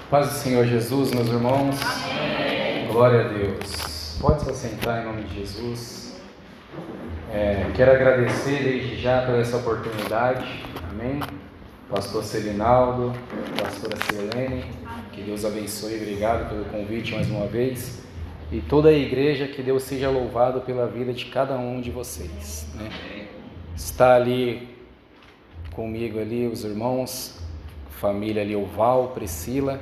Paz do Senhor Jesus, meus irmãos. Amém. Glória a Deus. Pode se assentar em nome de Jesus. Quero agradecer desde já por essa oportunidade. Amém. Pastor Selinaldo, pastora Selene, que Deus abençoe. Obrigado pelo convite mais uma vez. E toda a igreja, que Deus seja louvado pela vida de cada um de vocês. Né? Está ali comigo ali os irmãos, família ali, o Val, Priscila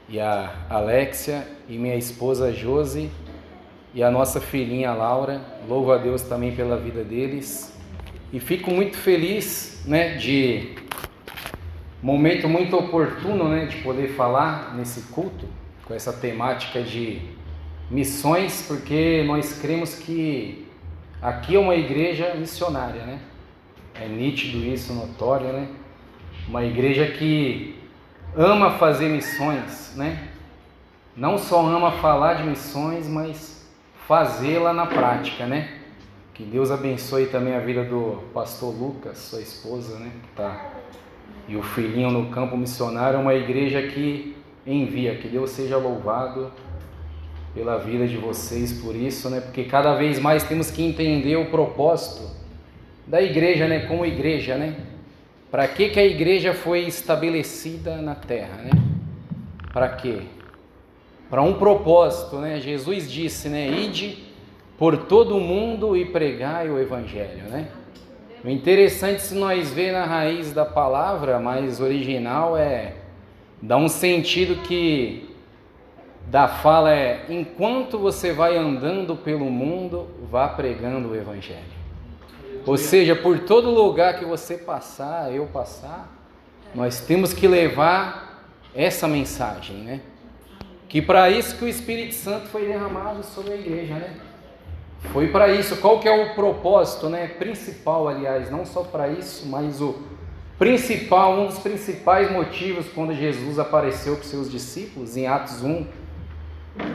e a Alexia e minha esposa Josi e a nossa filhinha Laura. Louvo a Deus também pela vida deles e fico muito feliz, né, de momento muito oportuno, né, de poder falar nesse culto com essa temática de missões, porque nós cremos que aqui é uma igreja missionária, né? É nítido isso, notório, né? Uma igreja que ama fazer missões, né? Não só ama falar de missões, mas fazê-la na prática, né? Que Deus abençoe também a vida do pastor Lucas, sua esposa, né? E o filhinho no campo missionário. É uma igreja que envia. Que Deus seja louvado pela vida de vocês por isso, né? Porque cada vez mais temos que entender o propósito da igreja, né? Como igreja, né? Para que a igreja foi estabelecida na terra, né? Para quê? Para um propósito, né? Jesus disse, né? Ide por todo o mundo e pregai o evangelho, né? O interessante, se nós ver na raiz da palavra mais original, dá um sentido que da fala enquanto você vai andando pelo mundo, vá pregando o evangelho. Ou seja, por todo lugar que você passar, eu passar, nós temos que levar essa mensagem, né? Que para isso que o Espírito Santo foi derramado sobre a igreja, né? Foi para isso. Qual que é o propósito, né? Principal, aliás, não só para isso, mas o principal, um dos principais motivos quando Jesus apareceu para os seus discípulos, em Atos 1,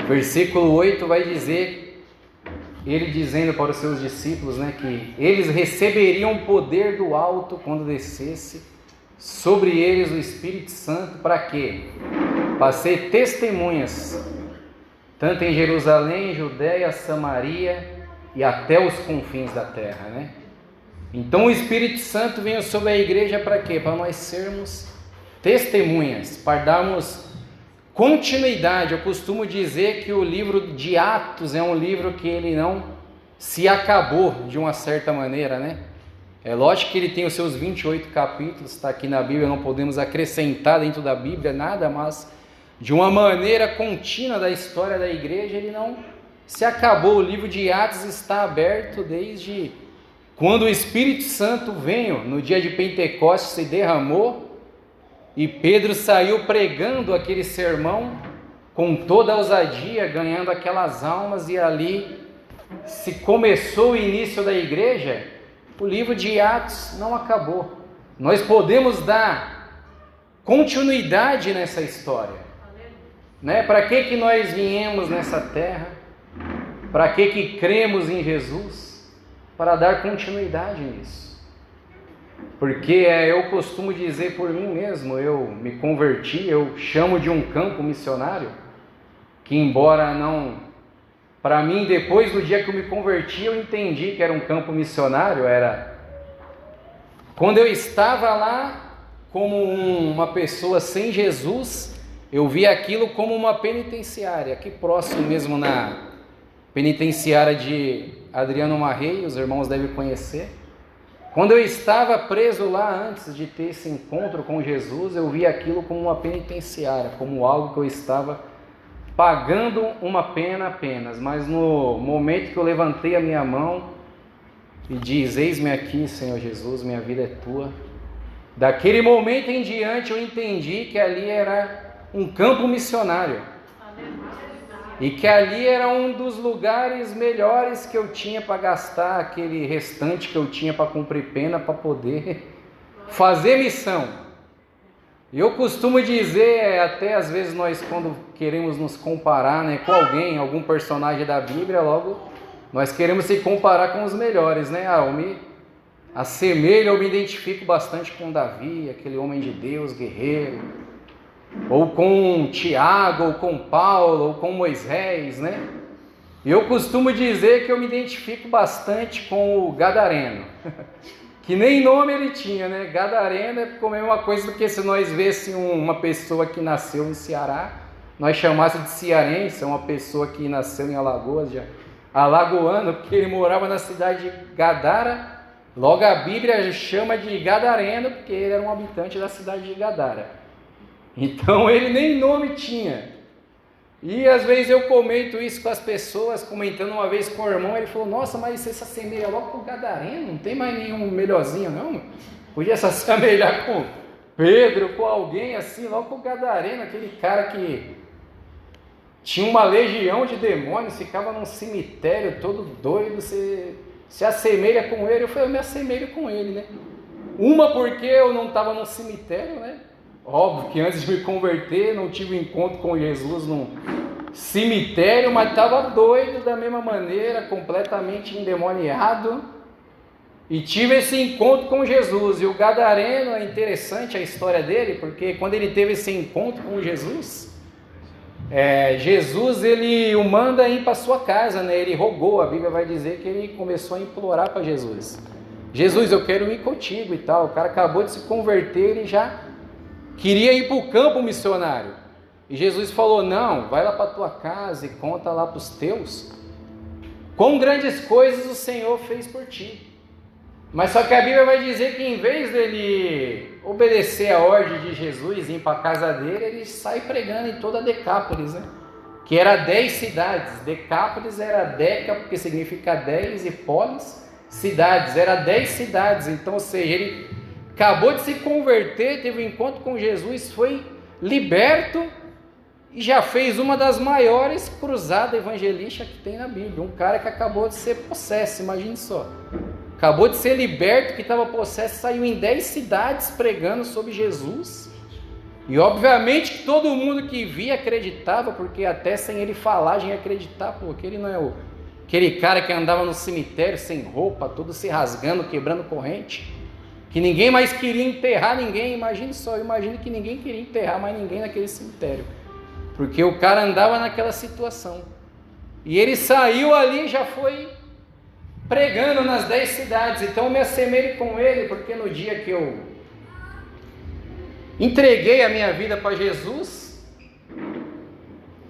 versículo 8, vai dizer, ele dizendo para os seus discípulos, né, que eles receberiam poder do alto quando descesse sobre eles o Espírito Santo. Para quê? Para ser testemunhas, tanto em Jerusalém, Judéia, Samaria e até os confins da terra, né? Então o Espírito Santo veio sobre a igreja para quê? Para nós sermos testemunhas, para darmos continuidade. Eu costumo dizer que o livro de Atos é um livro que ele não se acabou de uma certa maneira, né? É lógico que ele tem os seus 28 capítulos, está aqui na Bíblia, não podemos acrescentar dentro da Bíblia nada, mas de uma maneira contínua da história da igreja, ele não se acabou. O livro de Atos está aberto desde quando o Espírito Santo veio, no dia de Pentecostes se derramou, e Pedro saiu pregando aquele sermão com toda a ousadia, ganhando aquelas almas, e ali se começou o início da igreja. O livro de Atos não acabou. Nós podemos dar continuidade nessa história, né? Para que nós viemos nessa terra? Para que cremos em Jesus? Para dar continuidade nisso. Porque eu costumo dizer por mim mesmo, eu me converti, eu chamo de um campo missionário, que embora não, para mim, depois do dia que eu me converti, eu entendi que era um campo missionário. Era quando eu estava lá como uma pessoa sem Jesus, eu vi aquilo como uma penitenciária, aqui próximo mesmo na penitenciária de Adriano Marrei, os irmãos devem conhecer. Quando eu estava preso lá antes de ter esse encontro com Jesus, eu vi aquilo como uma penitenciária, como algo que eu estava pagando uma pena apenas. Mas no momento que eu levantei a minha mão e diz, eis-me aqui, Senhor Jesus, minha vida é tua. Daquele momento em diante eu entendi que ali era um campo missionário. E que ali era um dos lugares melhores que eu tinha para gastar aquele restante que eu tinha para cumprir pena, para poder fazer missão. E eu costumo dizer, até às vezes nós quando queremos nos comparar, né, com alguém, algum personagem da Bíblia, logo nós queremos se comparar com os melhores, né? Eu me assemelho, eu me identifico bastante com Davi, aquele homem de Deus, guerreiro, ou com Tiago, ou com Paulo, ou com Moisés, né? Eu costumo dizer que eu me identifico bastante com o gadareno, que nem nome ele tinha, né? Gadareno é como a mesma coisa do que se nós vêssemos uma pessoa que nasceu em Ceará, nós chamássemos de cearense, uma pessoa que nasceu em Alagoas, já alagoano, porque ele morava na cidade de Gadara. Logo a Bíblia chama de gadareno, porque ele era um habitante da cidade de Gadara. Então ele nem nome tinha. E às vezes eu comento isso com as pessoas, comentando uma vez com o irmão, ele falou: nossa, mas você se assemelha logo com o gadareno, não tem mais nenhum melhorzinho não? Podia se assemelhar com Pedro, com alguém assim, logo com o gadareno, aquele cara que tinha uma legião de demônios, ficava num cemitério todo doido, você se assemelha com ele. Eu falei: eu me assemelho com ele, né? Uma porque eu não estava no cemitério, né? Óbvio que antes de me converter não tive um encontro com Jesus num cemitério, mas estava doido da mesma maneira, completamente endemoniado, e tive esse encontro com Jesus. E o gadareno, é interessante a história dele, porque quando ele teve esse encontro com Jesus, Jesus ele o manda ir para sua casa, né? Ele rogou, a Bíblia vai dizer que ele começou a implorar para Jesus: Jesus, eu quero ir contigo e tal. O cara acabou de se converter, ele já queria ir para o campo missionário. E Jesus falou: não, vai lá para a tua casa e conta lá para os teus quão grandes coisas o Senhor fez por ti. Mas só que a Bíblia vai dizer que em vez dele obedecer a ordem de Jesus e ir para a casa dele, ele sai pregando em toda a Decápolis, né? Que era 10 cidades. Decápolis era Deca, porque significa 10, e polis, cidades. Era 10 cidades. Então, ou seja, ele acabou de se converter, teve um encontro com Jesus, foi liberto e já fez uma das maiores cruzadas evangelísticas que tem na Bíblia. Um cara que acabou de ser possesso, imagine só. Acabou de ser liberto, que estava possesso, saiu em 10 cidades pregando sobre Jesus. E obviamente que todo mundo que via acreditava, porque até sem ele falar já ia acreditar. Pô, aquele não é aquele cara que andava no cemitério sem roupa, todo se rasgando, quebrando corrente, que ninguém mais queria enterrar ninguém. Imagine só, imagine que ninguém queria enterrar mais ninguém naquele cemitério, porque o cara andava naquela situação. E ele saiu ali e já foi pregando nas 10 cidades. Então eu me assemelho com ele, porque no dia que eu entreguei a minha vida para Jesus,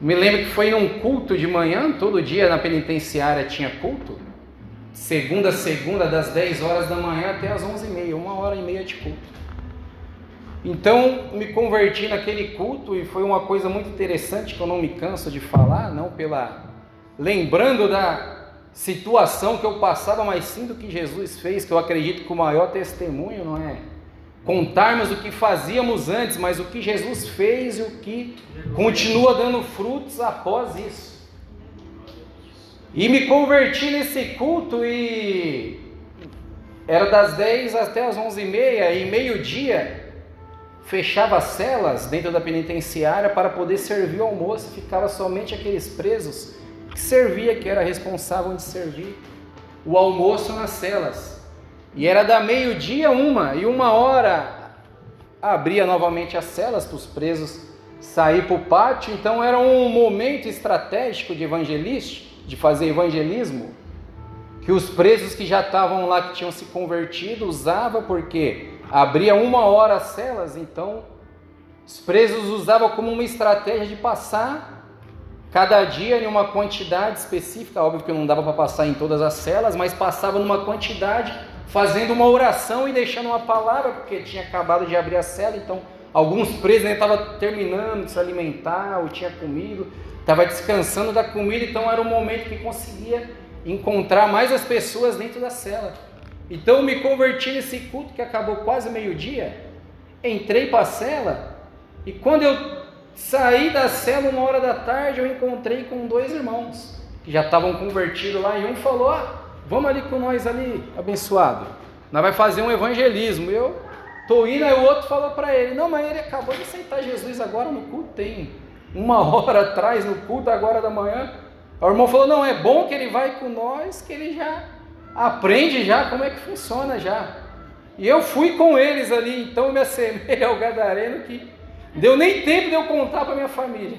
me lembro que foi num culto de manhã, todo dia na penitenciária tinha culto, segunda a segunda, das 10 horas da manhã até as 11h30, 1h30 de culto. Então me converti naquele culto e foi uma coisa muito interessante que eu não me canso de falar, não lembrando da situação que eu passava, mas sim do que Jesus fez, que eu acredito que o maior testemunho não é contarmos o que fazíamos antes, mas o que Jesus fez e o que continua dando frutos após isso. E me converti nesse culto e era das 10 até as 11h30, e meio-dia fechava as celas dentro da penitenciária para poder servir o almoço. Ficava somente aqueles presos que servia, que era responsável de servir o almoço nas celas. E era da meio-dia a 1h abria novamente as celas para os presos sair para o pátio. Então era um momento estratégico de fazer evangelismo, que os presos que já estavam lá, que tinham se convertido, usavam, porque abria 1h as celas. Então os presos usavam como uma estratégia de passar cada dia em uma quantidade específica. Óbvio que não dava para passar em todas as celas, mas passava numa quantidade, fazendo uma oração e deixando uma palavra, porque tinha acabado de abrir a cela. Então alguns presos estavam terminando de se alimentar, ou tinha comido, estava descansando da comida. Então era um momento que conseguia encontrar mais as pessoas dentro da cela. Então eu me converti nesse culto que acabou quase meio-dia, entrei para a cela, e quando eu saí da cela 1h eu encontrei com 2 irmãos que já estavam convertidos lá, e um falou: vamos ali com nós ali, abençoado, nós vai fazer um evangelismo. Eu tô indo, aí o outro falou para ele: não, mas ele acabou de aceitar Jesus agora no culto, tem 1h atrás no culto, agora da manhã. O irmão falou: não, é bom que ele vai com nós, que ele já aprende já como é que funciona já. E eu fui com eles ali. Então eu me assemelho ao gadareno, que Deu nem tempo de eu contar para minha família.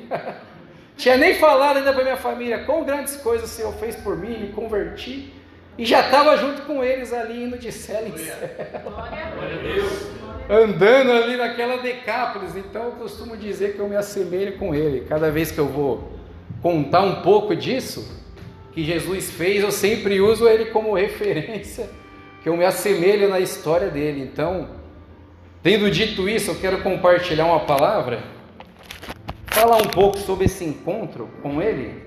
Tinha nem falado ainda para minha família quão grandes coisas o Senhor fez por mim, me converti. E já estava junto com eles ali, indo de cela em cela. Glória a Deus. Andando ali naquela Decápolis. Então eu costumo dizer que eu me assemelho com ele. Cada vez que eu vou contar um pouco disso que Jesus fez, eu sempre uso ele como referência, que eu me assemelho na história dele. Então, tendo dito isso, eu quero compartilhar uma palavra, falar um pouco sobre esse encontro com ele,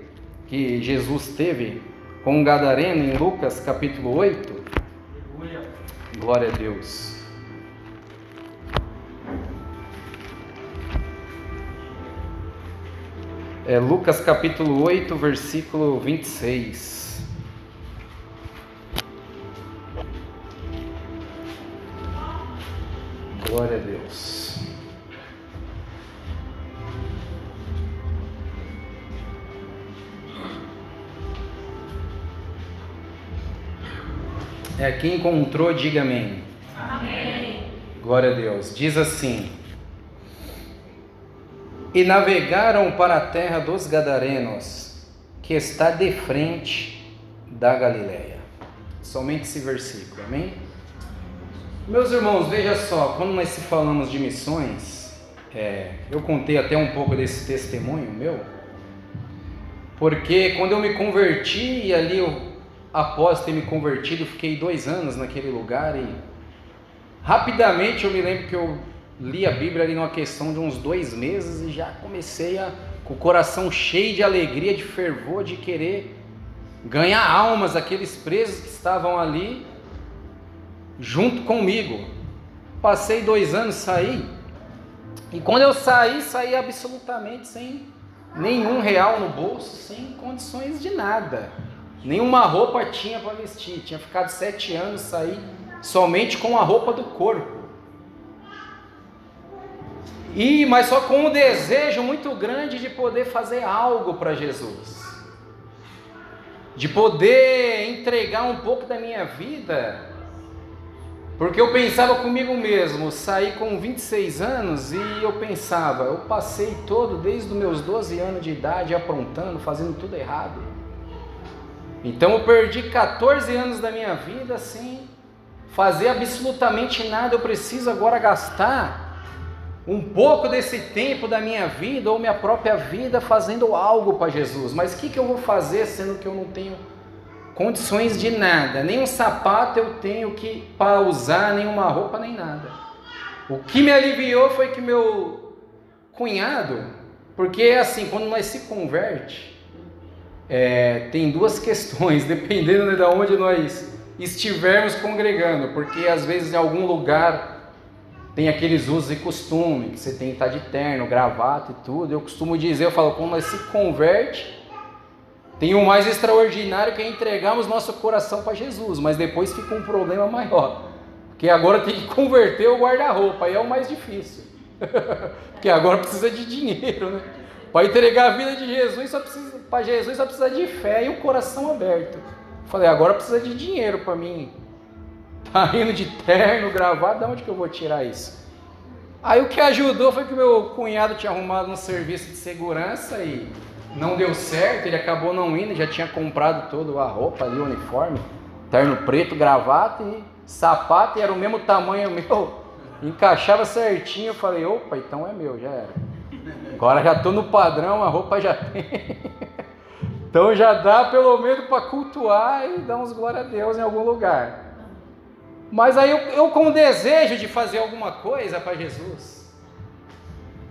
que Jesus teve com um gadareno em Lucas capítulo 8. Glória a Deus. É Lucas capítulo 8, versículo 26. Glória a Deus. Quem encontrou, diga amém. Amém. Glória a Deus. Diz assim: e navegaram para a terra dos Gadarenos, que está de frente da Galileia. Somente esse versículo, amém? Meus irmãos, veja só, quando nós se falamos de missões, eu contei até um pouco desse testemunho meu, porque quando eu me converti, e ali após ter me convertido, fiquei 2 anos naquele lugar, e rapidamente eu me lembro que eu li a Bíblia ali numa questão de uns 2 meses e já comecei com o coração cheio de alegria, de fervor, de querer ganhar almas, aqueles presos que estavam ali junto comigo. Passei 2 anos, saí, e quando eu saí absolutamente sem nenhum real no bolso, sem condições de nada, nenhuma roupa tinha para vestir, tinha ficado 7 anos, saí somente com a roupa do corpo. Mas só com um desejo muito grande de poder fazer algo para Jesus, de poder entregar um pouco da minha vida, porque eu pensava comigo mesmo, saí com 26 anos e eu pensava, eu passei desde os meus 12 anos de idade aprontando, fazendo tudo errado, então eu perdi 14 anos da minha vida sem fazer absolutamente nada. Eu preciso agora gastar um pouco desse tempo da minha vida, ou minha própria vida, fazendo algo para Jesus. Mas o que eu vou fazer, sendo que eu não tenho condições de nada? Nem um sapato eu tenho para usar, nem uma roupa, nem nada. O que me aliviou foi que meu cunhado, porque assim, quando nós se converte, tem 2 questões, dependendo de onde nós estivermos congregando, porque às vezes em algum lugar tem aqueles usos e costumes, que você tem que estar de terno, gravata e tudo. Eu costumo dizer, eu falo, quando nós se converte, tem o mais extraordinário, que é entregarmos nosso coração para Jesus, mas depois fica um problema maior, porque agora tem que converter o guarda-roupa, aí é o mais difícil, porque agora precisa de dinheiro, né? Para entregar a vida de Jesus, para Jesus só precisa de fé e o coração aberto. Eu falei, agora precisa de dinheiro para mim. Tá indo de terno, gravado, de onde que eu vou tirar isso? Aí o que ajudou foi que o meu cunhado tinha arrumado um serviço de segurança e não deu certo, ele acabou não indo, já tinha comprado toda a roupa ali, o uniforme, terno preto, gravata e sapato, e era o mesmo tamanho meu, encaixava certinho. Eu falei, opa, então é meu, já era. Agora já estou no padrão, a roupa já tem. Então já dá pelo menos para cultuar e dar uns glória a Deus em algum lugar. Mas aí eu com o desejo de fazer alguma coisa para Jesus,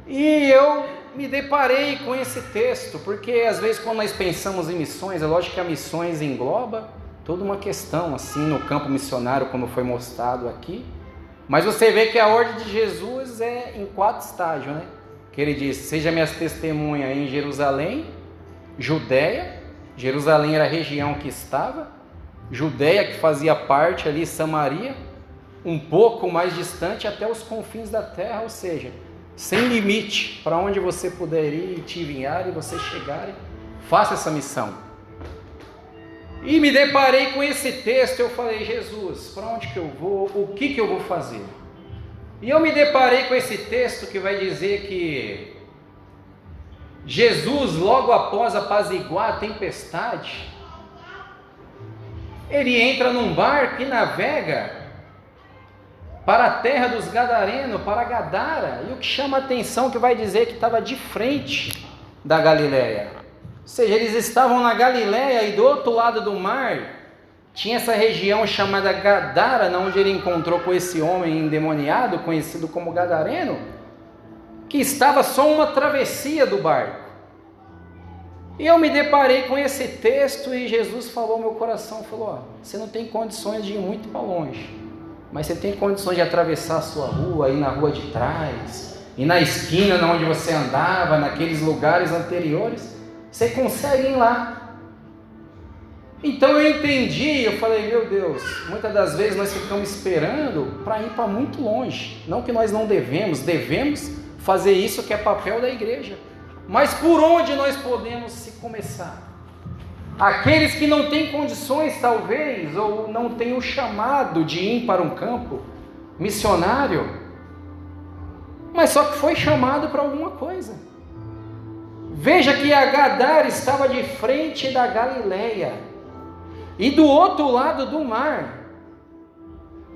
e eu me deparei com esse texto, porque às vezes quando nós pensamos em missões, é lógico que a missões engloba toda uma questão assim no campo missionário, como foi mostrado aqui, mas você vê que a ordem de Jesus é em 4 estágios, né? Que ele diz, seja minhas testemunhas em Jerusalém, Judéia, Jerusalém era a região que estava, Judéia, que fazia parte ali, Samaria, um pouco mais distante, até os confins da terra, ou seja, sem limite, para onde você puder ir e te enviar e você chegar, faça essa missão. E me deparei com esse texto, eu falei, Jesus, para onde que eu vou, o que eu vou fazer? E eu me deparei com esse texto que vai dizer que Jesus, logo após apaziguar a tempestade, ele entra num barco e navega para a terra dos Gadarenos, para Gadara. E o que chama a atenção que vai dizer que estava de frente da Galileia. Ou seja, eles estavam na Galileia e do outro lado do mar tinha essa região chamada Gadara, onde ele encontrou com esse homem endemoniado, conhecido como Gadareno, que estava só uma travessia do barco. E eu me deparei com esse texto e Jesus falou ao meu coração, falou, você não tem condições de ir muito para longe, mas você tem condições de atravessar a sua rua, ir na rua de trás, ir na esquina onde você andava, naqueles lugares anteriores, você consegue ir lá. Então eu entendi, eu falei, meu Deus, muitas das vezes nós ficamos esperando para ir para muito longe. Não que nós não devemos fazer isso que é papel da igreja. Mas por onde nós podemos se começar? Aqueles que não têm condições talvez, ou não têm o chamado de ir para um campo missionário, mas só que foi chamado para alguma coisa. Veja que a Gadara estava de frente da Galileia. E do outro lado do mar,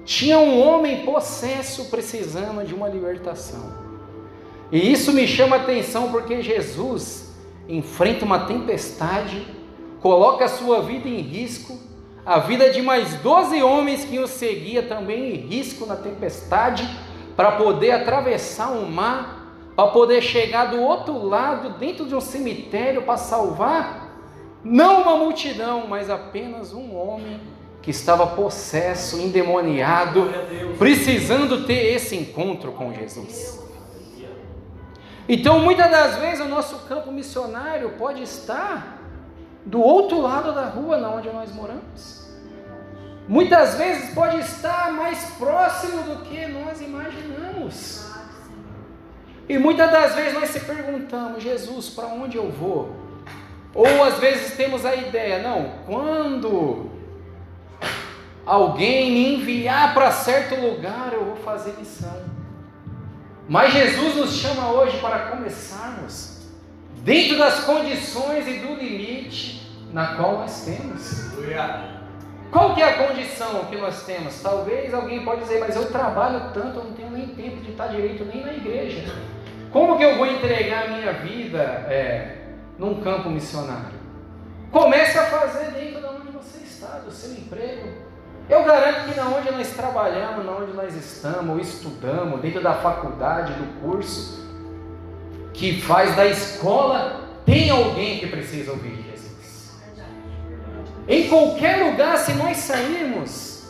tinha um homem possesso precisando de uma libertação. E isso me chama a atenção porque Jesus enfrenta uma tempestade, coloca a sua vida em risco, a vida de mais 12 homens que o seguia também em risco na tempestade, para poder atravessar o mar, para poder chegar do outro lado, dentro de um cemitério, para salvar não uma multidão, mas apenas um homem que estava possesso, endemoniado, precisando ter esse encontro com Jesus. Então, muitas das vezes, o nosso campo missionário pode estar do outro lado da rua, onde nós moramos. Muitas vezes pode estar mais próximo do que nós imaginamos. E muitas das vezes nós se perguntamos, Jesus, para onde eu vou? Ou às vezes temos a ideia, não, quando alguém me enviar para certo lugar, eu vou fazer missão. Mas Jesus nos chama hoje para começarmos dentro das condições e do limite na qual nós temos. Qual que é a condição que nós temos? Talvez alguém pode dizer, mas eu trabalho tanto, eu não tenho nem tempo de estar direito nem na igreja. Como que eu vou entregar a minha vida num campo missionário? Comece a fazer dentro de onde você está, do seu emprego. Eu garanto que na onde nós trabalhamos, na onde nós estamos, estudamos, dentro da faculdade, do curso, que faz da escola, tem alguém que precisa ouvir Jesus. Em qualquer lugar, se nós sairmos,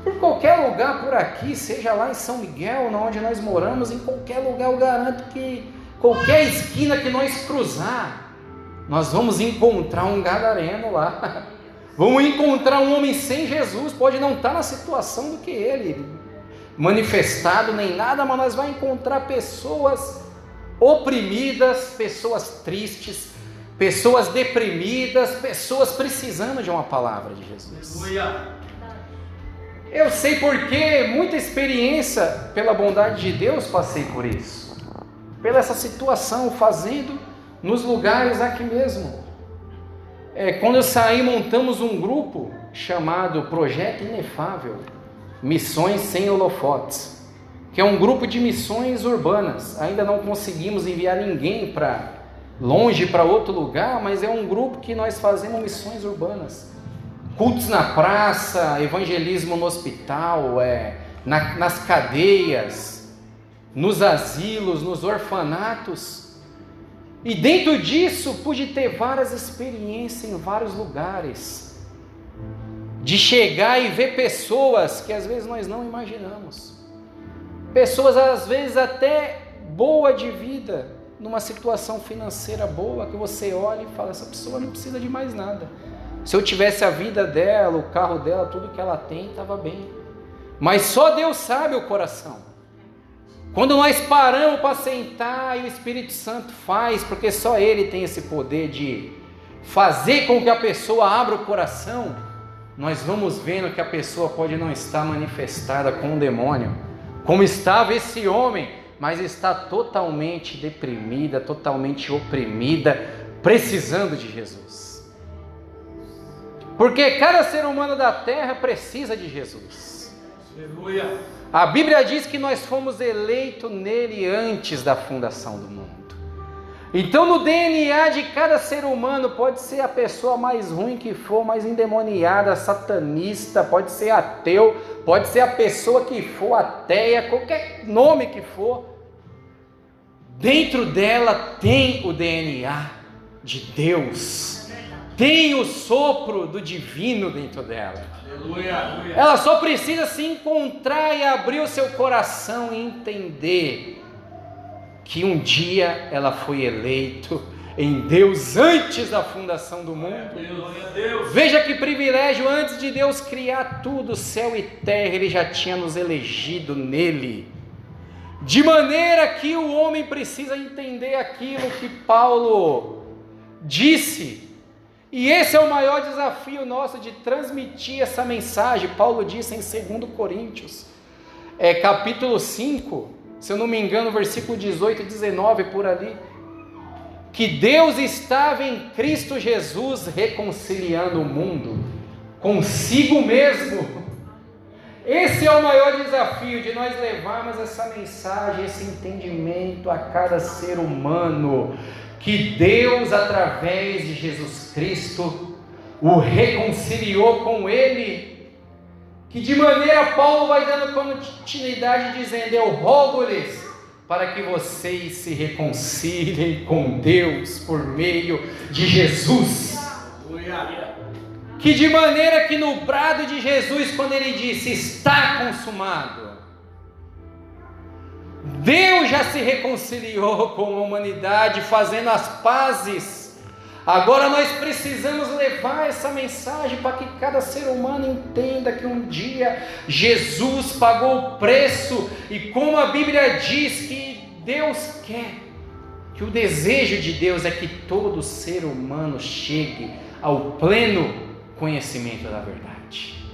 por qualquer lugar por aqui, seja lá em São Miguel, onde nós moramos, em qualquer lugar, eu garanto que qualquer esquina que nós cruzar, nós vamos encontrar um gadareno lá. Vamos encontrar um homem sem Jesus, pode não estar na situação do que ele, manifestado nem nada, mas nós vamos encontrar pessoas oprimidas, pessoas tristes, pessoas deprimidas, pessoas precisando de uma palavra de Jesus. Eu sei porque muita experiência, pela bondade de Deus, passei por isso. Pela essa situação, fazendo nos lugares aqui mesmo. Quando eu saí, montamos um grupo chamado Projeto Inefável, Missões Sem Holofotes, que é um grupo de missões urbanas. Ainda não conseguimos enviar ninguém para longe, para outro lugar, mas é um grupo que nós fazemos missões urbanas. Cultos na praça, evangelismo no hospital, nas cadeias, nos asilos, nos orfanatos. E dentro disso pude ter várias experiências em vários lugares, de chegar e ver pessoas que às vezes nós não imaginamos, pessoas às vezes até boa de vida, numa situação financeira boa, que você olha e fala, essa pessoa não precisa de mais nada. Se eu tivesse a vida dela, o carro dela, tudo que ela tem, estava bem. Mas só Deus sabe o coração. Quando nós paramos para sentar e o Espírito Santo faz, porque só Ele tem esse poder de fazer com que a pessoa abra o coração, nós vamos vendo que a pessoa pode não estar manifestada com um demônio, como estava esse homem, mas está totalmente deprimida, totalmente oprimida, precisando de Jesus. Porque cada ser humano da terra precisa de Jesus. Aleluia. A Bíblia diz que nós fomos eleitos nele antes da fundação do mundo. Então no DNA de cada ser humano, pode ser a pessoa mais ruim que for, mais endemoniada, satanista, pode ser ateu, pode ser a pessoa que for ateia, qualquer nome que for, dentro dela tem o DNA de Deus, tem o sopro do divino dentro dela. Aleluia. Ela só precisa se encontrar e abrir o seu coração e entender que um dia ela foi eleita em Deus antes da fundação do mundo. Veja que privilégio, antes de Deus criar tudo, céu e terra, Ele já tinha nos elegido nele. De maneira que o homem precisa entender aquilo que Paulo disse. E esse é o maior desafio nosso, de transmitir essa mensagem. Paulo disse em 2 Coríntios, capítulo 5, se eu não me engano, versículo 18 e 19, por ali, que Deus estava em Cristo Jesus reconciliando o mundo consigo mesmo. Esse é o maior desafio, de nós levarmos essa mensagem, esse entendimento a cada ser humano, que Deus, através de Jesus Cristo, o reconciliou com Ele, que de maneira Paulo vai dando continuidade dizendo: eu rogo-lhes para que vocês se reconciliem com Deus por meio de Jesus. Que de maneira que no brado de Jesus, quando ele disse está consumado, Deus já se reconciliou com a humanidade, fazendo as pazes. Agora nós precisamos levar essa mensagem para que cada ser humano entenda que um dia Jesus pagou o preço, e como a Bíblia diz que Deus quer, que o desejo de Deus é que todo ser humano chegue ao pleno conhecimento da verdade.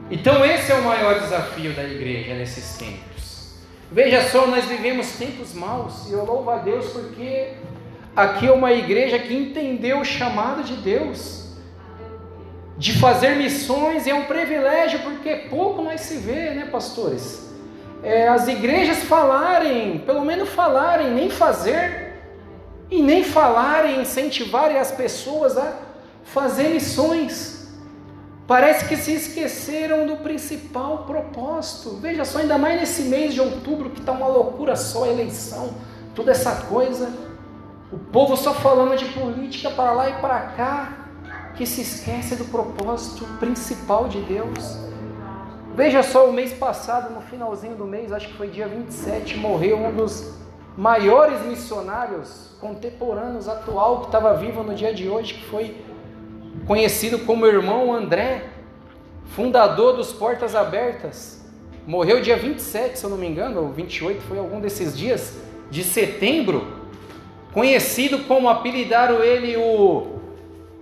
Então esse é o maior desafio da igreja nesses tempos. Veja só, nós vivemos tempos maus, e eu louvo a Deus porque aqui é uma igreja que entendeu o chamado de Deus, de fazer missões, e é um privilégio, porque pouco nós se vê, né, pastores? As igrejas falarem, pelo menos falarem, nem fazer, e nem falarem, incentivarem as pessoas a fazer missões. Parece que se esqueceram do principal propósito. Veja só, ainda mais nesse mês de outubro, que está uma loucura só, eleição, toda essa coisa, o povo só falando de política para lá e para cá, que se esquece do propósito principal de Deus. Veja só, o mês passado, no finalzinho do mês, acho que foi dia 27, morreu um dos maiores missionários contemporâneos atual, que estava vivo no dia de hoje, que foi conhecido como irmão André, fundador dos Portas Abertas. Morreu dia 27, se eu não me engano, ou 28, foi algum desses dias de setembro. Conhecido como, apelidaram ele o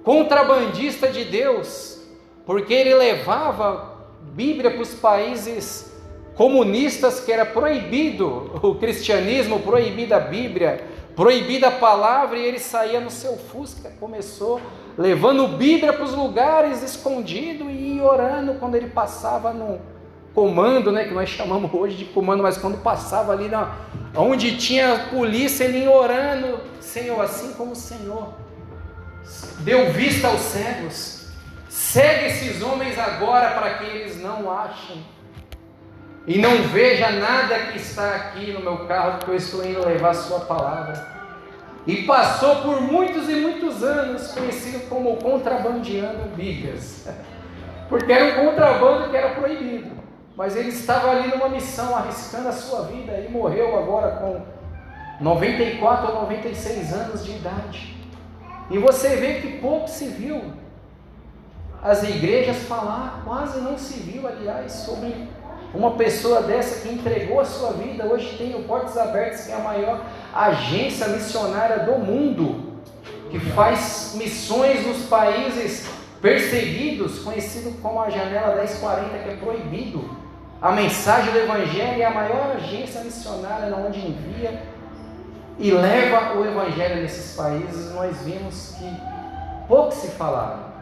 contrabandista de Deus, porque ele levava Bíblia para os países comunistas, que era proibido o cristianismo, proibida a Bíblia, proibida a palavra, e ele saía no seu Fusca, começou levando Bíblia para os lugares escondido e ia orando quando ele passava no comando, né, que nós chamamos hoje de comando, mas quando passava ali onde tinha polícia, ele ia orando: Senhor, assim como o Senhor deu vista aos cegos, segue esses homens agora, para que eles não achem e não veja nada que está aqui no meu carro, porque eu estou indo levar a sua palavra. E passou por muitos e muitos anos conhecido como contrabandeando Bíblias, porque era um contrabando que era proibido, mas ele estava ali numa missão, arriscando a sua vida, e morreu agora com 94 ou 96 anos de idade. E você vê que pouco se viu as igrejas falar, quase não se viu, aliás, sobre uma pessoa dessa que entregou a sua vida. Hoje tem o Portas Abertas, que é a maior agência missionária do mundo, que faz missões nos países perseguidos, conhecido como a Janela 1040, que é proibido A mensagem do Evangelho é a maior agência missionária onde envia e leva o Evangelho nesses países. Nós vimos que pouco se falava.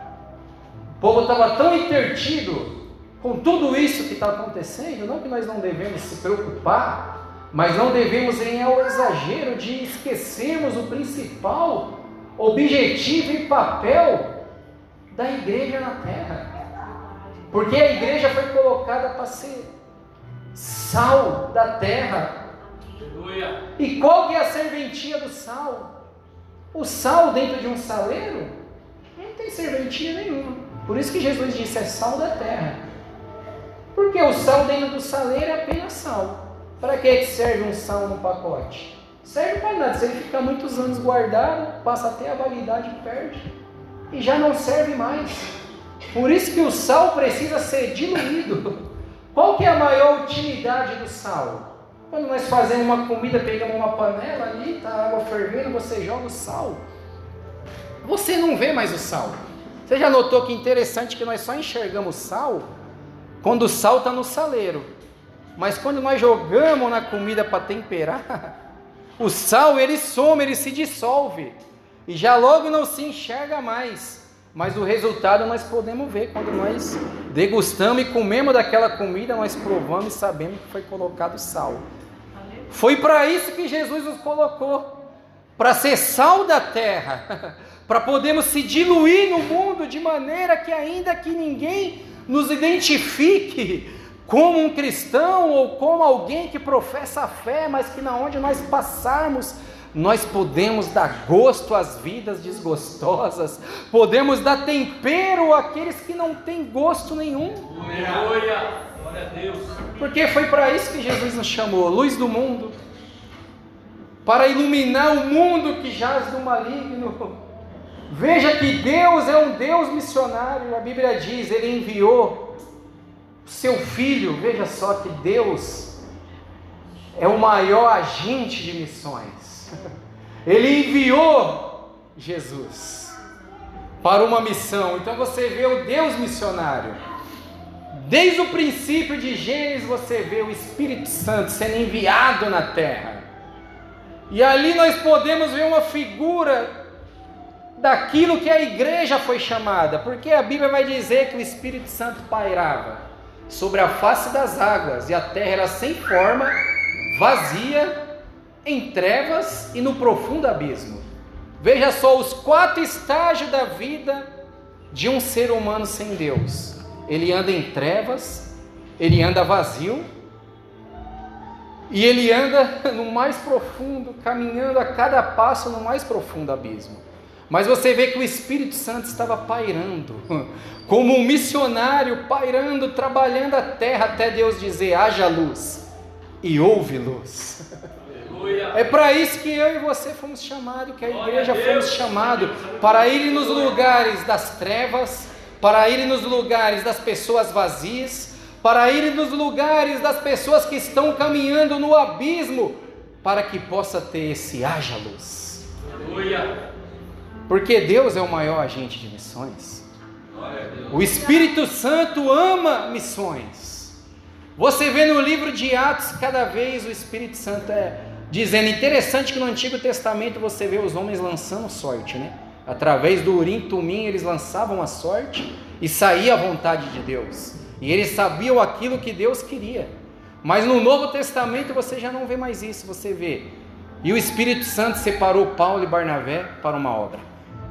O povo estava tão intertido com tudo isso que está acontecendo, não que nós não devemos se preocupar, mas não devemos ir ao exagero de esquecermos o principal objetivo e papel da igreja na terra. Porque a igreja foi colocada para ser sal da terra. Aleluia. E qual que é a serventia do sal? O sal dentro de um saleiro não tem serventia nenhuma. Por isso que Jesus disse, é sal da terra. Porque o sal dentro do saleiro é apenas sal. Para que serve um sal no pacote? Serve para nada. Se ele ficar muitos anos guardado, passa até a validade e perde. E já não serve mais. Por isso que o sal precisa ser diluído. Qual que é a maior utilidade do sal? Quando nós fazemos uma comida, pegamos uma panela ali, está a água fervendo, você joga o sal. Você não vê mais o sal. Você já notou que interessante que nós só enxergamos sal quando o sal está no saleiro. Mas quando nós jogamos na comida para temperar, o sal ele some, ele se dissolve. E já logo não se enxerga mais. Mas o resultado nós podemos ver quando nós degustamos e comemos daquela comida, nós provamos e sabemos que foi colocado sal. Foi para isso que Jesus nos colocou, para ser sal da terra, para podermos se diluir no mundo de maneira que ainda que ninguém nos identifique como um cristão ou como alguém que professa a fé, mas que na onde nós passarmos, nós podemos dar gosto às vidas desgostosas, podemos dar tempero àqueles que não têm gosto nenhum. Aleluia. Glória a Deus. Porque foi para isso que Jesus nos chamou, luz do mundo, para iluminar o mundo que jaz do maligno. Veja que Deus é um Deus missionário, a Bíblia diz, Ele enviou o seu Filho. Veja só que Deus é o maior agente de missões. Ele enviou Jesus para uma missão. Então você vê o Deus missionário. Desde o princípio de Gênesis você vê o Espírito Santo sendo enviado na terra. E ali nós podemos ver uma figura daquilo que a igreja foi chamada. Porque a Bíblia vai dizer que o Espírito Santo pairava sobre a face das águas e a terra era sem forma, vazia, em trevas e no profundo abismo. Veja só os 4 estágios da vida de um ser humano sem Deus. Ele anda em trevas, ele anda vazio, e ele anda no mais profundo, caminhando a cada passo no mais profundo abismo. Mas você vê que o Espírito Santo estava pairando, como um missionário pairando, trabalhando a terra, até Deus dizer, haja luz, e houve luz. É para isso que eu e você fomos chamados, que a igreja fomos chamados, para ir nos lugares das trevas, para ir nos lugares das pessoas vazias, para ir nos lugares das pessoas que estão caminhando no abismo, para que possa ter esse haja luz. Porque Deus é o maior agente de missões. O Espírito Santo ama missões. Você vê no livro de Atos, cada vez o Espírito Santo dizendo, interessante que no Antigo Testamento você vê os homens lançando sorte, né? Através do Urim Tumim eles lançavam a sorte e saía a vontade de Deus. E eles sabiam aquilo que Deus queria. Mas no Novo Testamento você já não vê mais isso, você vê. E o Espírito Santo separou Paulo e Barnabé para uma obra.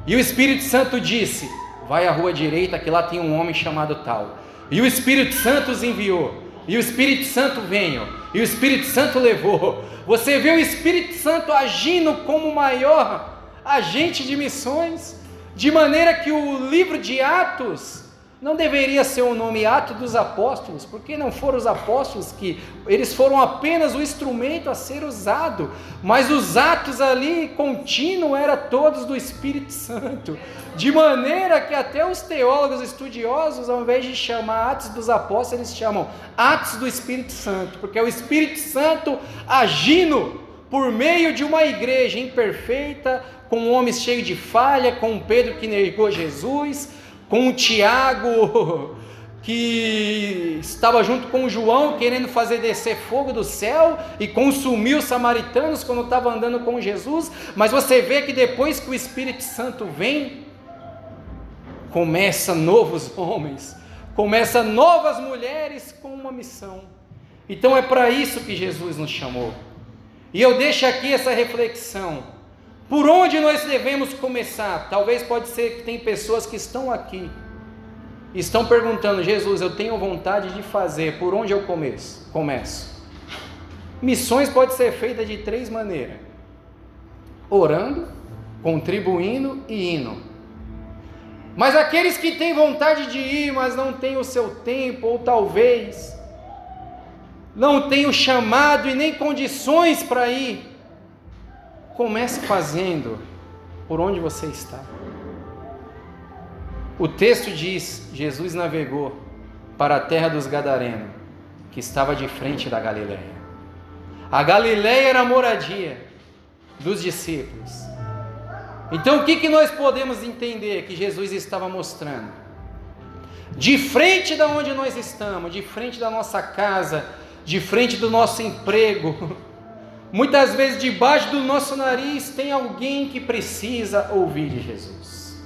E o Espírito Santo disse, vai à rua direita que lá tem um homem chamado tal. E o Espírito Santo os enviou. E o Espírito Santo veio. E o Espírito Santo levou. Você vê o Espírito Santo agindo como o maior agente de missões, de maneira que o livro de Atos não deveria ser o nome Atos dos Apóstolos, porque não foram os apóstolos que, eles foram apenas o instrumento a ser usado, mas os atos ali contínuos eram todos do Espírito Santo, de maneira que até os teólogos estudiosos, ao invés de chamar Atos dos Apóstolos, eles chamam Atos do Espírito Santo, porque é o Espírito Santo agindo por meio de uma igreja imperfeita, com homens cheios de falha, com Pedro que negou Jesus, com o Tiago que estava junto com João, querendo fazer descer fogo do céu e consumir os samaritanos quando estava andando com Jesus, mas você vê que depois que o Espírito Santo vem, começa novos homens, começa novas mulheres com uma missão. Então é para isso que Jesus nos chamou. E eu deixo aqui essa reflexão: por onde nós devemos começar? Talvez pode ser que tem pessoas que estão aqui, estão perguntando: Jesus, eu tenho vontade de fazer, por onde eu começo? Missões pode ser feita de 3 maneiras: orando, contribuindo e indo. Mas aqueles que têm vontade de ir, mas não têm o seu tempo, ou talvez não têm o chamado e nem condições para ir, comece fazendo por onde você está. O texto diz: Jesus navegou para a terra dos Gadarenos, que estava de frente da Galileia. A Galileia era a moradia dos discípulos. Então o que nós podemos entender que Jesus estava mostrando? De frente da onde nós estamos, de frente da nossa casa, de frente do nosso emprego, muitas vezes debaixo do nosso nariz tem alguém que precisa ouvir de Jesus.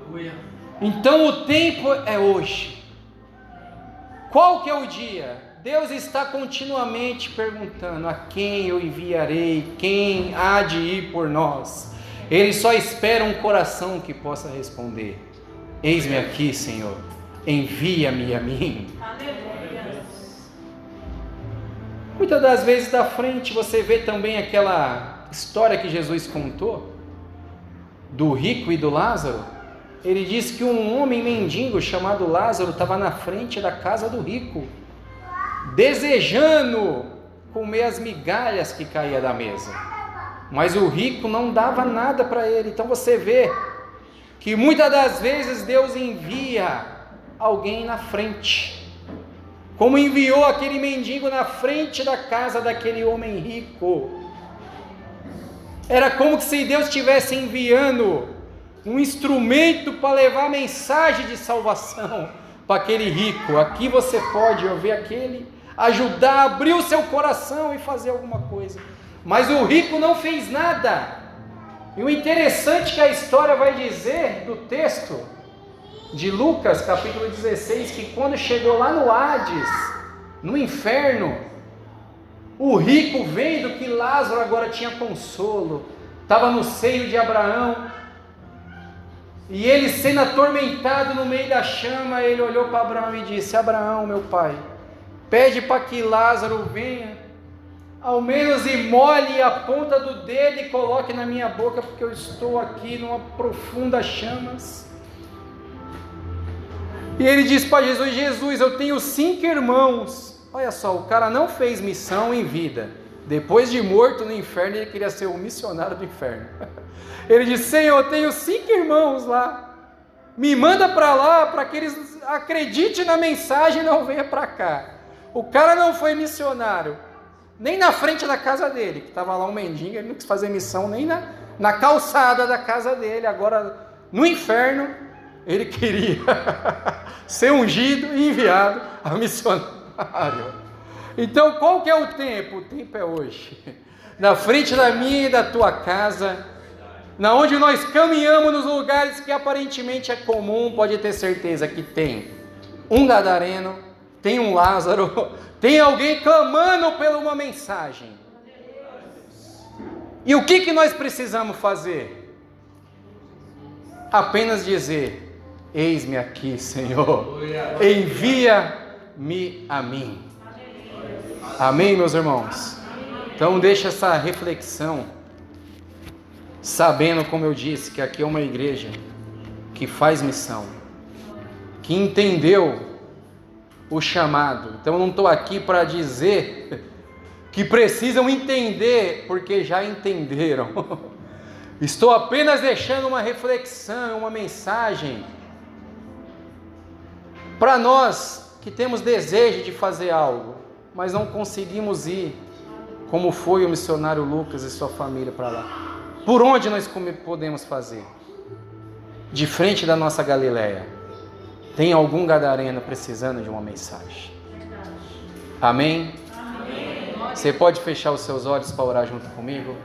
Aleluia. Então o tempo é hoje. Qual que é o dia? Deus está continuamente perguntando: a quem eu enviarei? Quem há de ir por nós? Ele só espera um coração que possa responder: eis-me aqui, Senhor, envia-me a mim. Aleluia. Muitas das vezes da frente você vê também aquela história que Jesus contou do rico e do Lázaro. Ele diz que um homem mendigo chamado Lázaro estava na frente da casa do rico, desejando comer as migalhas que caía da mesa, mas o rico não dava nada para ele. Então você vê que muitas das vezes Deus envia alguém na frente, como enviou aquele mendigo na frente da casa daquele homem rico. Era como se Deus estivesse enviando um instrumento para levar a mensagem de salvação para aquele rico. Aqui você pode ouvir aquele, ajudar, abrir o seu coração e fazer alguma coisa. Mas o rico não fez nada. E o interessante que a história vai dizer do texto de Lucas, capítulo 16, que quando chegou lá no Hades, no inferno, o rico, vendo que Lázaro agora tinha consolo, estava no seio de Abraão, e ele sendo atormentado no meio da chama, ele olhou para Abraão e disse: Abraão, meu pai, pede para que Lázaro venha, ao menos e molhe a ponta do dedo e coloque na minha boca, porque eu estou aqui numa profunda chamas. E ele disse para Jesus: Jesus, eu tenho 5 irmãos. Olha só, o cara não fez missão em vida. Depois de morto no inferno, ele queria ser o missionário do inferno. Ele disse: Senhor, eu tenho 5 irmãos lá. Me manda para lá, para que eles acreditem na mensagem e não venham para cá. O cara não foi missionário, nem na frente da casa dele, que estava lá um mendigo. Ele não quis fazer missão nem na calçada da casa dele. Agora, no inferno, ele queria ser ungido e enviado a missionário. Então, qual que é o tempo? O tempo é hoje. Na frente da minha e da tua casa, na onde nós caminhamos nos lugares que aparentemente é comum, pode ter certeza que tem um gadareno, tem um Lázaro, tem alguém clamando por uma mensagem. E o que nós precisamos fazer? Apenas dizer: eis-me aqui, Senhor, envia-me a mim. Amém, meus irmãos? Então deixa essa reflexão, sabendo, como eu disse, que aqui é uma igreja que faz missão, que entendeu o chamado. Então eu não estou aqui para dizer que precisam entender, porque já entenderam. Estou apenas deixando uma reflexão, uma mensagem para nós que temos desejo de fazer algo, mas não conseguimos ir, como foi o missionário Lucas e sua família para lá. Por onde nós podemos fazer? De frente da nossa Galileia. Tem algum gadareno precisando de uma mensagem? Amém? Amém. Você pode fechar os seus olhos para orar junto comigo?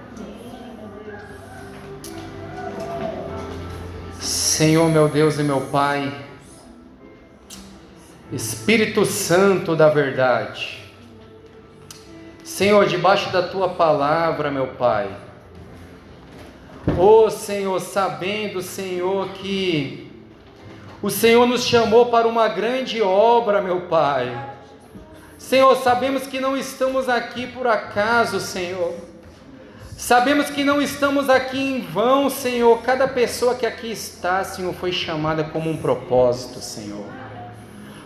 Senhor, meu Deus e meu Pai, Espírito Santo da verdade, Senhor, debaixo da Tua palavra, meu Pai, ó Senhor, sabendo, Senhor, que o Senhor nos chamou para uma grande obra, meu Pai. Senhor, sabemos que não estamos aqui por acaso, Senhor. Sabemos que não estamos aqui em vão, Senhor. Cada pessoa que aqui está, Senhor, foi chamada como um propósito, Senhor.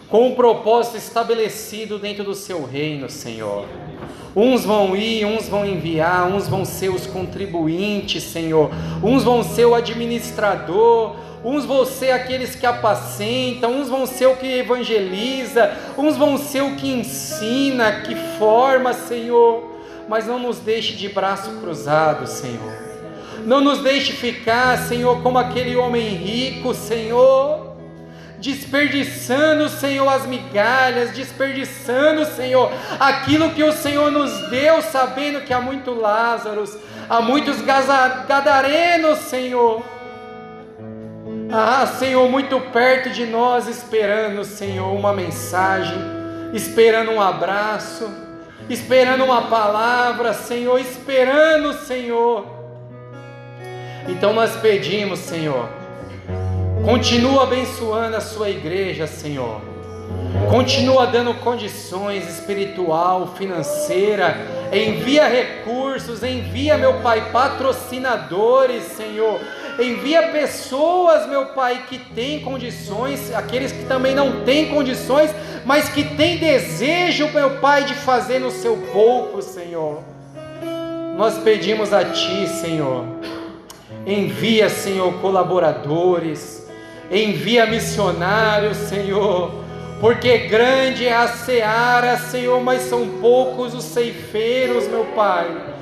Com um propósito estabelecido dentro do Seu reino, Senhor. Uns vão ir, uns vão enviar, uns vão ser os contribuintes, Senhor. Uns vão ser o administrador, uns vão ser aqueles que apacentam, uns vão ser o que evangeliza, uns vão ser o que ensina, que forma, Senhor. Mas não nos deixe de braço cruzado, Senhor. Não nos deixe ficar, Senhor, como aquele homem rico, Senhor, desperdiçando, Senhor, as migalhas, desperdiçando, Senhor, aquilo que o Senhor nos deu, sabendo que há muitos Lázaros, há muitos gadarenos, Senhor. Senhor, muito perto de nós, esperando, Senhor, uma mensagem, esperando um abraço, esperando uma palavra, Senhor, esperando, Senhor. Então nós pedimos, Senhor, continua abençoando a Sua igreja, Senhor. Continua dando condições espiritual, financeira, envia recursos, envia, meu Pai, patrocinadores, Senhor. Envia pessoas, meu Pai, que têm condições, aqueles que também não têm condições, mas que têm desejo, meu Pai, de fazer no Seu pouco, Senhor. Nós pedimos a Ti, Senhor, envia, Senhor, colaboradores, envia missionários, Senhor, porque grande é a seara, Senhor, mas são poucos os ceifeiros, meu Pai.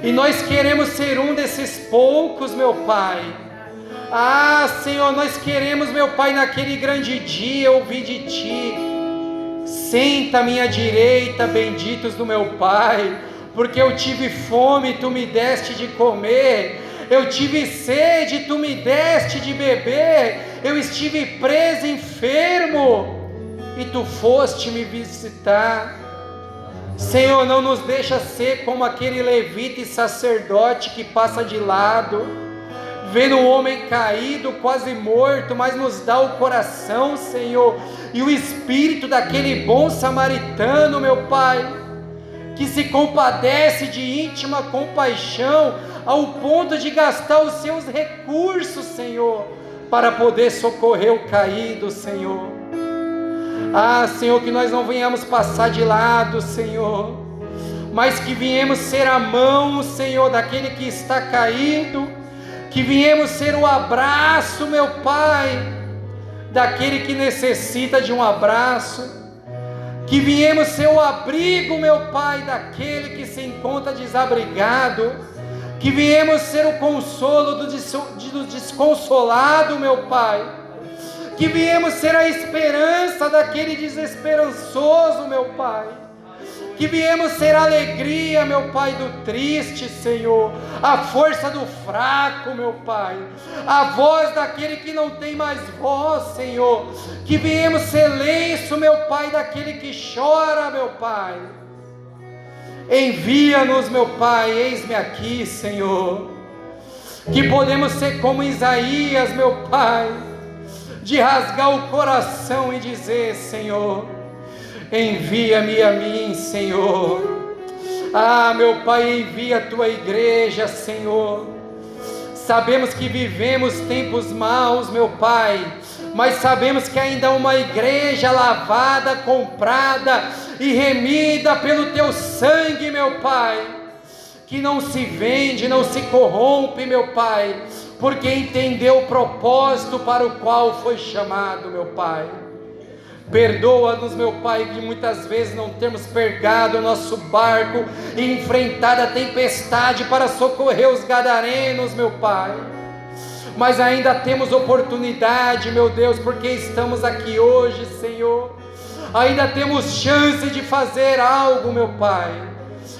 E nós queremos ser um desses poucos, meu Pai. Senhor, nós queremos, meu Pai, naquele grande dia ouvir de Ti: senta à minha direita, benditos do meu Pai, porque eu tive fome, Tu me deste de comer, eu tive sede, Tu me deste de beber, eu estive preso, enfermo, e Tu foste me visitar. Senhor, não nos deixa ser como aquele levita e sacerdote que passa de lado, vendo um homem caído, quase morto, mas nos dá o coração, Senhor, e o espírito daquele bom samaritano, meu Pai, que se compadece de íntima compaixão, ao ponto de gastar os seus recursos, Senhor, para poder socorrer o caído, Senhor. Senhor, que nós não venhamos passar de lado, Senhor, mas que viemos ser a mão, Senhor, daquele que está caído, que viemos ser o abraço, meu Pai, daquele que necessita de um abraço, que viemos ser o abrigo, meu Pai, daquele que se encontra desabrigado, que viemos ser o consolo do desconsolado, meu Pai, que viemos ser a esperança daquele desesperançoso, meu Pai, que viemos ser a alegria, meu Pai, do triste, Senhor, a força do fraco, meu Pai, a voz daquele que não tem mais voz, Senhor, que viemos ser lenço, meu Pai, daquele que chora, meu Pai. Envia-nos, meu Pai, eis-me aqui, Senhor, que podemos ser como Isaías, meu Pai, de rasgar o coração e dizer: Senhor, envia-me a mim, Senhor. Meu Pai, envia a Tua igreja, Senhor. Sabemos que vivemos tempos maus, meu Pai, mas sabemos que ainda há uma igreja lavada, comprada e remida pelo Teu sangue, meu Pai, que não se vende, não se corrompe, meu Pai, porque entendeu o propósito para o qual foi chamado, meu Pai. Perdoa-nos, meu Pai, de muitas vezes não termos pegado o nosso barco e enfrentado a tempestade para socorrer os gadarenos, meu Pai. mas ainda temos oportunidade, meu Deus, porque estamos aqui hoje, Senhor. Ainda temos chance de fazer algo, meu Pai.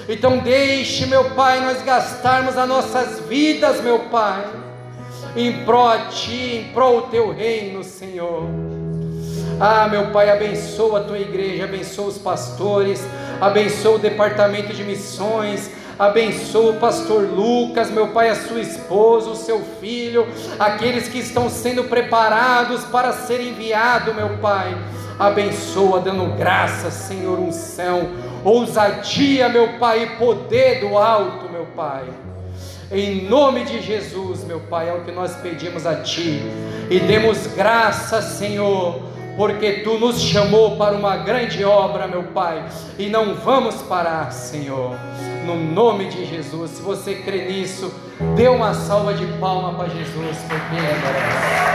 Então deixe, meu Pai, nós gastarmos as nossas vidas, meu Pai, em prol a Ti, em prol do Teu reino, Senhor. Meu Pai, abençoa a Tua igreja, abençoa os pastores, abençoa o departamento de missões, abençoa o pastor Lucas, meu Pai, a sua esposa, o seu filho, aqueles que estão sendo preparados para ser enviados, meu Pai. Abençoa, dando graça, Senhor, unção, ousadia, meu Pai, e poder do alto, meu Pai. Em nome de Jesus, meu Pai, é o que nós pedimos a Ti, e demos graça, Senhor, porque Tu nos chamou para uma grande obra, meu Pai, e não vamos parar, Senhor, no nome de Jesus. Se você crê nisso, dê uma salva de palmas para Jesus, porque é maravilhoso.